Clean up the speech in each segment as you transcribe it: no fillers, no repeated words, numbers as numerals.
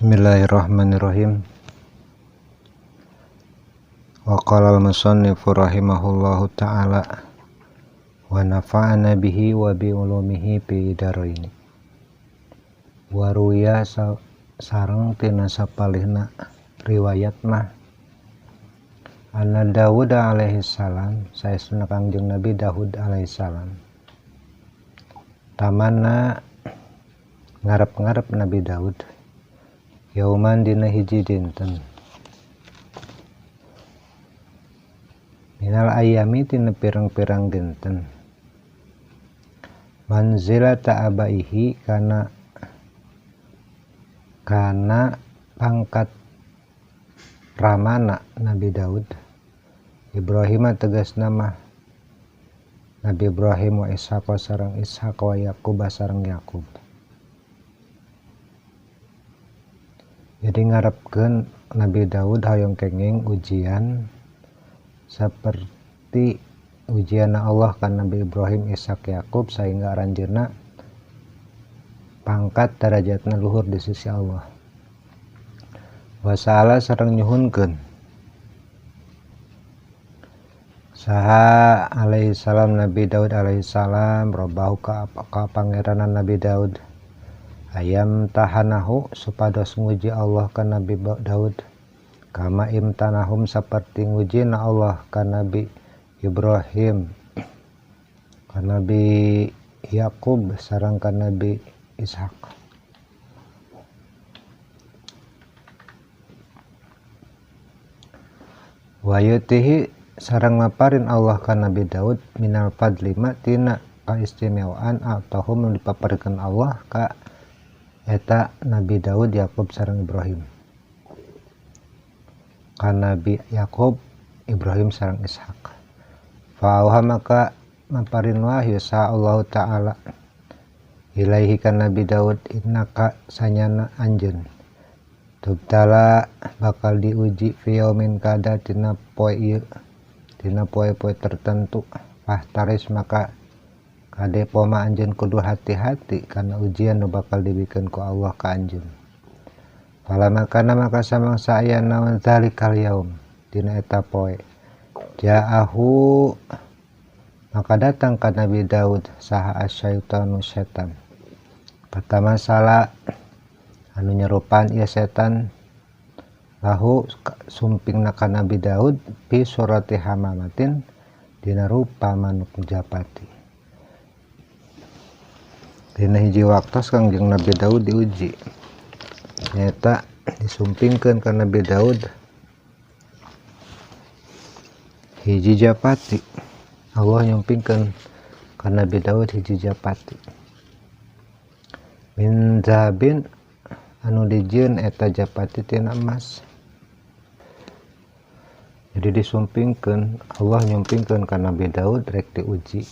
Bismillahirrahmanirrahim. Wa qala al-musannifu rahimahullahu ta'ala wa nafa'ana bihi wa bi ulumihi fi daraini. Wa ruya sareng tina sapalihna riwayat mah anna Daud alaihi salam saestuna Kangjeng Nabi Daud alaihi salam tamanna ngarep-ngarep Nabi Daud yauman dina hiji dinten minal ayami tina pirang-pirang dinten manzilata abaihi kana pangkat ramana Nabi Daud Ibrahim tegas nama Nabi Ibrahim wa Ishaq sareng Ishaq wa Yakub sareng Yakub. Jadi ngarepkeun Nabi Daud hoyong kenging ujian seperti ujian Allah kan Nabi Ibrahim, Ishak, Yakub sehingga aranjeunna pangkat derajatna luhur di sisi Allah. Wasala sareng nyuhunkeun saha alaihi salam Nabi Daud alaihi salam robahu ka pangeranan Nabi Daud ayam tahanahu supados nguji Allah ka Nabi Daud kama imtanahum seperti nguji na Allah ka Nabi Ibrahim ka Nabi Yakub sareng ka Nabi Ishak. Wa yutihi sareng maparin Allah ka Nabi Daud minal fadli tina kaistimewaan atauhum dipaparikeun Allah ka eta Nabi Daud, Yakub sareng Ibrahim. Ka Nabi Yakub, Ibrahim sareng Ishak. Fa'auha maka maparin wahyu sa Allah Ta'ala ilaihi ka Nabi Daud innaka sanyana anjeun tubtala bakal diuji fi yaumin kada tina poe ieu tina poe-poe tertentu fahtaris maka kade poma anjeun kudu hati-hati karena ujian nu bakal dibikeun ku Allah ka anjeun. Falamma kana maka samangsa aya naon zalikal yaum dina eta poe ja'ahu maka datang ka Nabi Daud saha asyaitanu setan. Pertama salah anu nyerupan ieu setan lahu sumpingna ka Nabi Daud fi surati hamamatin dina rupa manuk japati. Dina hiji waktos Kangjeng Nabi Daud diuji nyata disumpingkeun ka Nabi Daud hiji japati. Allah nyumpingkeun ka Nabi Daud hiji japati min zahabin anu dijieun eta japati tina emas. Jadi disumpingkeun Allah nyumpingkeun ka Nabi Daud rek diuji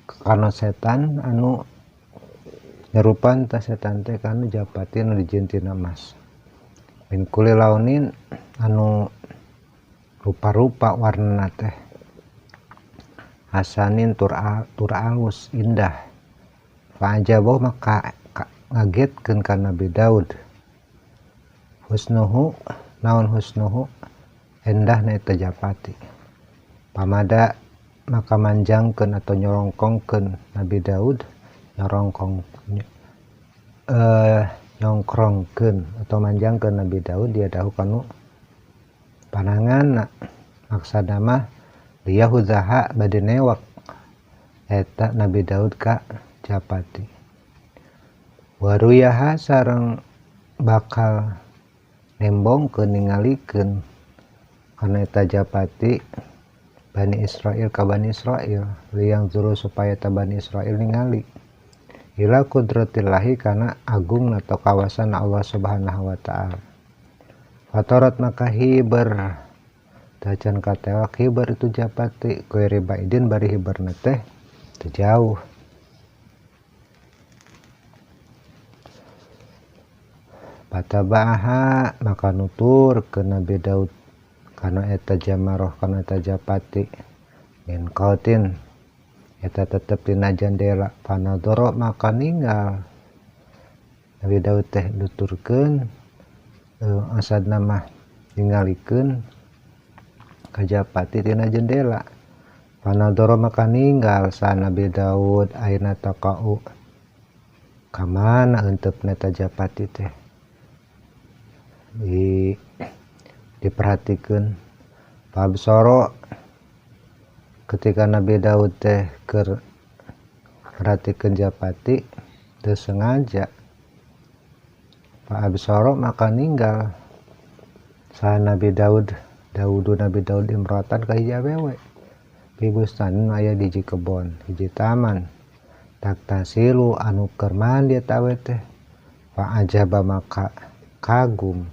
karena setan anu nyerupan ta setan teh kana japati anu dijieun tina emas min kulli launin anu rupa-rupa warnana teh hasanin tur alus indah fa'ajaboh maka ngagetkeun ka Nabi Daud husnuhu naon husnuhu endahna eta japati pamada maka manjangkeun atau nyorongkongkeun Nabi Daud nyongkrongkeun atau manjangkeun Nabi Daud dia dahu kanu pananganna maksudna mah liyahuzaha bade newak eta Nabi Daud ka japati waruyaha sareng bakal nembongkeun ningalikeun kana eta japati Bani Israel ka Bani Israel liang zuru supaya ta Bani Israel ningali ila kudratillahi kana agung atau kawasan Allah Subhanahu wa ta'ala. Fatorat maka hiber tajan katewak hiber itu japati kueri baidin bari hiberna teh teu jauh. Patabaha maka nutur ke Nabi Daud kana eta jamaroh kana eta japati min qautin eta tetep dina jendela panadoro maka ninggal Nabi Daud teh nuturkeun asadna mah ningalikeun ka Japati tina jendela. Panadoro maka ninggal sa Nabi Daud ayeuna taqau kamana hentepna ta Japati teh. Diperhatikeun pabsoro ketika Nabi Daud teh keur perhatikeun Japati teu sengaja Pak Absoro maka ninggal sa Nabi Daud Nabi Daud imrotan ka hiji awewe fi bustanin aya di hiji kebon hiji taman tak tasilu anu keur mandi eta awewe teh fa ajaba maka kagum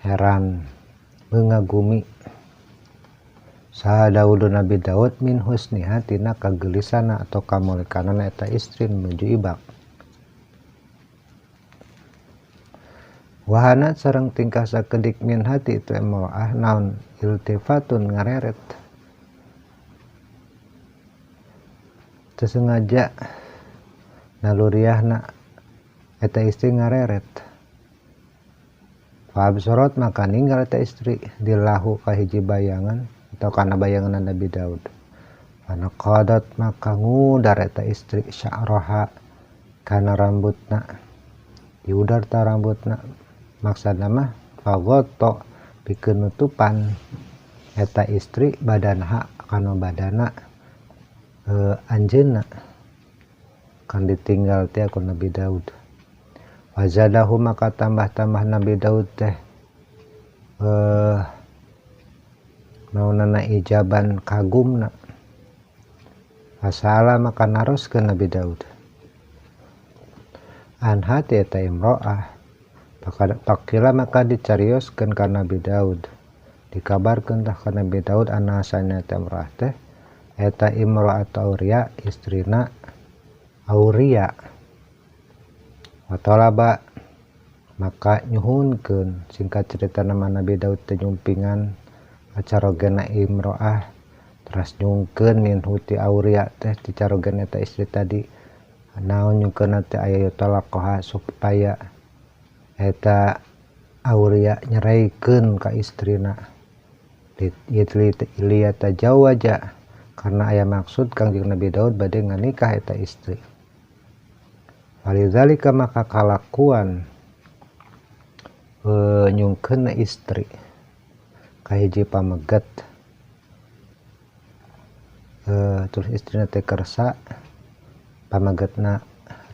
heran mengagumi sa Daud Nabi Daud min husniha tina kagelisana atau kamolekanana eta istri menuju ibak. Wahana sareng tingkah sakedik min hati itu imro'ah naon iltifatun ngareret tersengaja naluriahna eta istri ngareret fabsorot maka ninggal eta istri dilahu ka hiji bayangan atau kana bayangan Nabi Daud kana qadat maka ngudar eta istri sya'raha kana rambutna diudar ta rambutna maksudna mah fagoto pikeun nutupan eta istri badanha kana badana anjeunna kan ditinggal teh ku Nabi Daud. Wazadahu maka tambah-tambah Nabi Daud teh naunana ijaban kagumna. Fasala maka naroskeun Nabi Daud. Anhati eta imro'ah pakila maka dicarioskeun ka Nabi Daud. Dikabarkeun tah ka Nabi Daud anasana eta imro'ah teh eta imro'atu Auria istrina Auria. Watolaba maka nyuhunkeun singkat cerita nama Nabi Daud teh nyumpingan acarogena imro'ah terus nyungkeun min huti Auria teh dicarogen eta istri tadi naon nyungkeun teh aya talaqoha supaya eta Auria nyeraikeun ka istrina lihat jauh aja karena aya maksud Kangjeng Nabi Daud bade nganikah eta istri. Walidzalika maka kalakuan nyungkeun istri ka hiji pameget terus istrina teh kersa pamegetna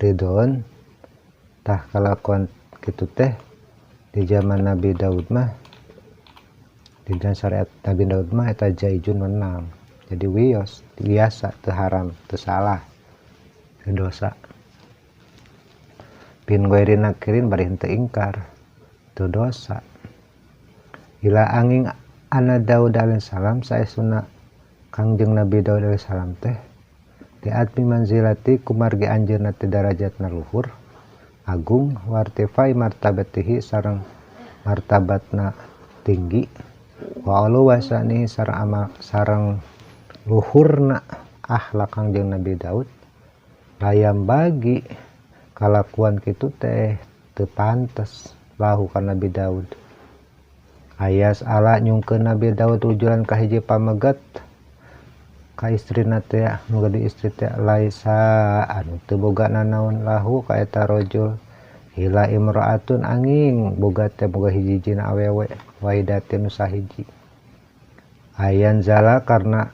ridon tah kalakuan kitu teh di zaman Nabi Daud mah di dalam syariat Nabi Daud mah eta jaizun menang jadi wios biasa teu haram teu salah teu dosa bin ghairi nakirin bari henteu ingkar teu dosa ila angin ana Daud alaihi salam saestuna Kangjeng Nabi Daud alaihi salam teh di atmi manzilati kumargi anjeunna teh darajatna luhur agung wartifai martabatihi sareng martabatna tinggi wa alu wasani sareng luhurna akhlak Kangjeng Nabi Daud layam bagi kalakuan kitu teh teu pantes lahu ka Nabi Daud ayas ala nyungkeun Nabi Daud ujulan ka hiji pameget ka istrina teh nu gede istri teh laisa anu teu boga nanaon lahu ka eta rajul hila imraatun angin boga teh boga hiji-hijina awewe waidatin sahiji ayan zala karena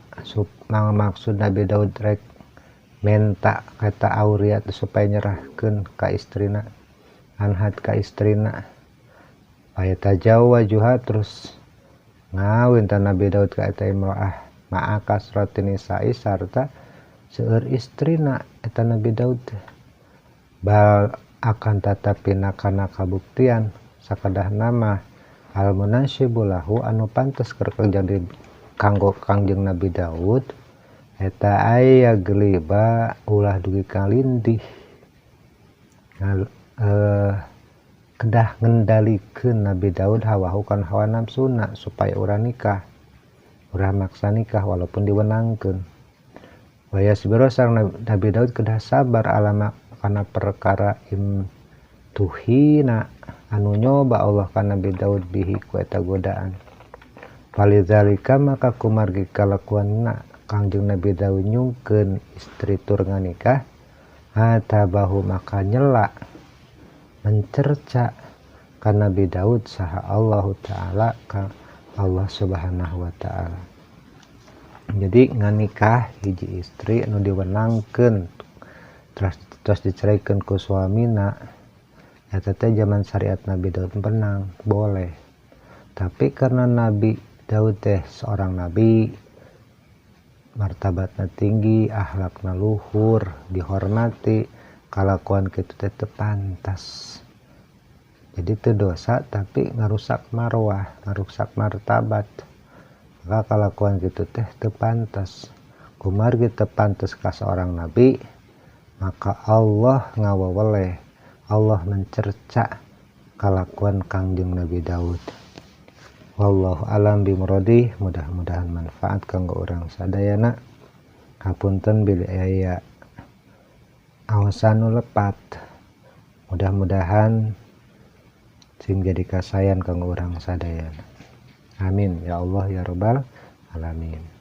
maksud Nabi Daud rek menta kata Auria supaya nyerahkeun ka istrina anhat ka istrina ayata jauh wajuha terus ngawin ta Nabi Daud ka eta imraah ma'akas rotini sa'i sarta seueur istrina eta Nabi Daud bal akan tatapina kana kabuktian sakadah nama al munasyibulahu anu pantes keur jadi kanggo Kangjeng Nabi Daud eta aya geliba ulah dugi kalindih kedah ngendalikeun Nabi Daud hawahu kan hawa nafsuna supaya urang nikah urang maksa nikah walaupun diwenangkeun waya sabiro sareng Nabi Daud kedah sabar alama kana perkara tuhina anu nyoba Allah ka Nabi Daud bihi ku eta godaan. Walidzalika maka kumargi kalakuanna Kangjeng Nabi Daud nyungkeun istri tur nganikah hatabahu maka nyela mencerca ka Nabi Daud saha Allah Ta'ala ka Allah Subhanahu wa Ta'ala. Jadi nganikah hiji istri anu diwenangkeun terus diceraikan ku suamina eta teh zaman syariat Nabi Daud benang boleh. Tapi karena Nabi Daud teh seorang nabi, martabatna tinggi, akhlakna luhur, dihormati, kalakuan kitu teh teu pantas. Jadi teu dosa tapi ngarusak marwah, ngarusak martabat. Maka kalakuan kitu teh teu pantas. Kumargi teu pantas ka seorang nabi, maka Allah ngawaweleh, Allah mencerca kalakuan Kangjeng Nabi Daud. Wallahu alam bimuradi, mudah-mudahan manfaat kanggo urang sadayana. Hapunten bila aya awasan nu lepat, mudah-mudahan sing jadi kasayan kanggo urang sadayana. Amin ya Allah ya rabbal alamin.